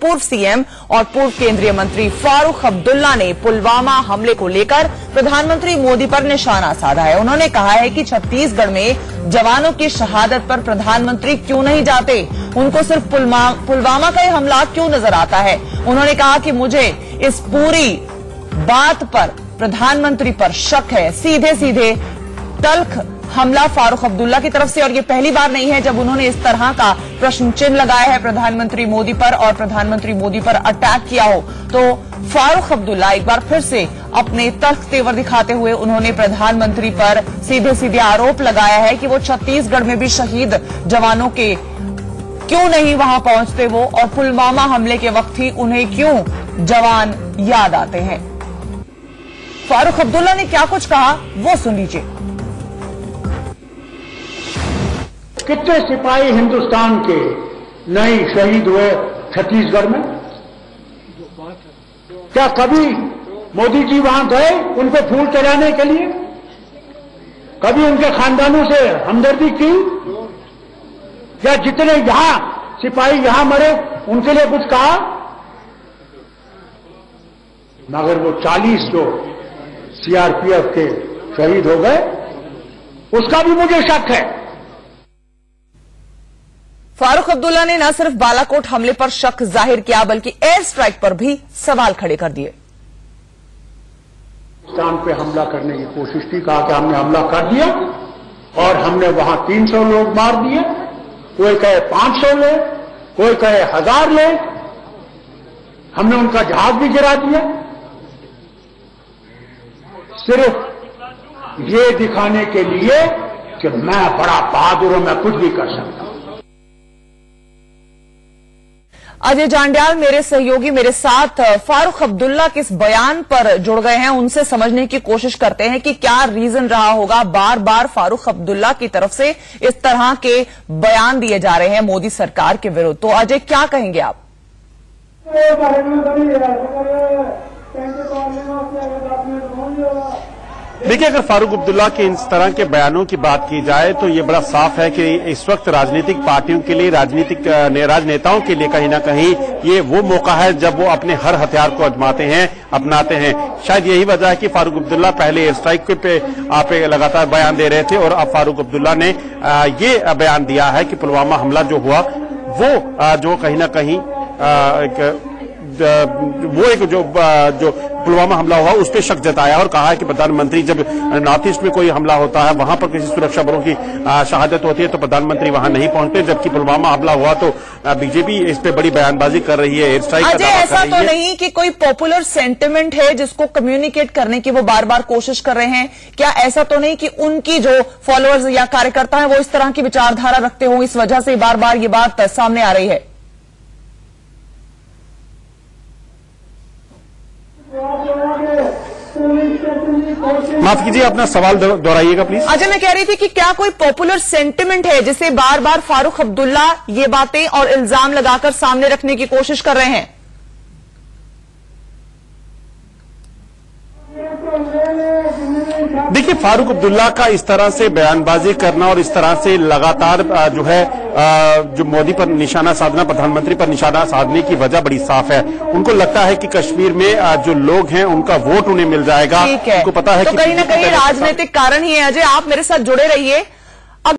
पूर्व सीएम और पूर्व केंद्रीय मंत्री फारूक अब्दुल्ला ने पुलवामा हमले को लेकर प्रधानमंत्री मोदी पर निशाना साधा है। उन्होंने कहा है कि छत्तीसगढ़ में जवानों की शहादत पर प्रधानमंत्री क्यों नहीं जाते, उनको सिर्फ पुलवामा का हमला क्यों नजर आता है। उन्होंने कहा कि मुझे इस पूरी बात पर प्रधानमंत्री पर शक है। सीधे सीधे तल्ख हमला फारूक अब्दुल्ला की तरफ से, और ये पहली बार नहीं है जब उन्होंने इस तरह का प्रश्न चिन्ह लगाया है प्रधानमंत्री मोदी पर और प्रधानमंत्री मोदी पर अटैक किया हो। तो फारूक अब्दुल्ला एक बार फिर से अपने तल्ख तेवर दिखाते हुए उन्होंने प्रधानमंत्री पर सीधे सीधे आरोप लगाया है कि वो छत्तीसगढ़ में भी शहीद जवानों के क्यों नहीं वहां पहुंचते वो, और पुलवामा हमले के वक्त ही उन्हें क्यों जवान याद आते हैं। फारूक अब्दुल्ला ने क्या कुछ कहा वो सुन लीजिए। कितने सिपाही हिंदुस्तान के नहीं शहीद हुए छत्तीसगढ़ में? क्या कभी मोदी जी वहां गए उनको फूल चढ़ाने के लिए? कभी उनके खानदानों से हमदर्दी की? या जितने यहां सिपाही यहां मरे उनके लिए कुछ कहा? मगर वो 40 जो सीआरपीएफ के शहीद हो गए उसका भी मुझे शक है। फारूक अब्दुल्ला ने न सिर्फ बालाकोट हमले पर शक जाहिर किया बल्कि एयर स्ट्राइक पर भी सवाल खड़े कर दिए। पाकिस्तान पे हमला करने की कोशिश की, कहा कि हमने हमला कर दिया और हमने वहां 300 लोग मार दिए, कोई कहे 500 लोग, कोई कहे 1000 लोग, हमने उनका जहाज भी गिरा दिया, सिर्फ ये दिखाने के लिए कि मैं बड़ा बहादुर हूं, मैं कुछ भी कर सकता हूं। अजय जांड्याल मेरे सहयोगी मेरे साथ फारूक अब्दुल्ला के इस बयान पर जुड़ गए हैं, उनसे समझने की कोशिश करते हैं कि क्या रीजन रहा होगा बार बार फारूक अब्दुल्ला की तरफ से इस तरह के बयान दिए जा रहे हैं मोदी सरकार के विरुद्ध। तो अजय क्या कहेंगे आप? देखिए, अगर फारूक अब्दुल्ला के इस तरह के बयानों की बात की जाए तो ये बड़ा साफ है कि इस वक्त राजनीतिक पार्टियों के लिए, राजनेताओं के लिए कहीं ना कहीं ये वो मौका है जब वो अपने हर हथियार को आजमाते हैं, अपनाते हैं। शायद यही वजह है कि फारूक अब्दुल्ला पहले एयर स्ट्राइक पे लगातार बयान दे रहे थे और अब फारूक अब्दुल्ला ने ये बयान दिया है कि पुलवामा हमला जो हुआ वो जो कहीं ना कहीं जो पुलवामा हमला हुआ उस पर शक जताया और कहा है कि प्रधानमंत्री जब नॉर्थ ईस्ट में कोई हमला होता है, वहां पर किसी सुरक्षा बलों की शहादत होती है तो प्रधानमंत्री वहां नहीं पहुंचते, जबकि पुलवामा हमला हुआ तो बीजेपी इस पे बड़ी बयानबाजी कर रही है, एयर स्ट्राइक का दावा कर रही है। ऐसा तो नहीं कि कोई पॉपुलर सेंटिमेंट है जिसको कम्युनिकेट करने की वो बार बार कोशिश कर रहे हैं? क्या ऐसा तो नहीं कि उनकी जो फॉलोअर्स या कार्यकर्ता है वो इस तरह की विचारधारा रखते हो, इस वजह से बार बार ये बात सामने आ रही है? माफ कीजिए, अपना सवाल दोहराइएगा प्लीज। अजय, मैं कह रही थी कि क्या कोई पॉपुलर सेंटिमेंट है जिसे बार बार फारूक अब्दुल्ला ये बातें और इल्जाम लगाकर सामने रखने की कोशिश कर रहे हैं? देखिए, फारूक अब्दुल्ला का इस तरह से बयानबाजी करना और इस तरह से लगातार जो है जो मोदी पर निशाना साधना, प्रधानमंत्री पर निशाना साधने की वजह बड़ी साफ है। उनको लगता है कि कश्मीर में जो लोग हैं उनका वोट उन्हें मिल जाएगा। ठीक है, उनको पता है तो कि कहीं ना कहीं राजनीतिक कारण ही है। अजय, आप मेरे साथ जुड़े रहिए।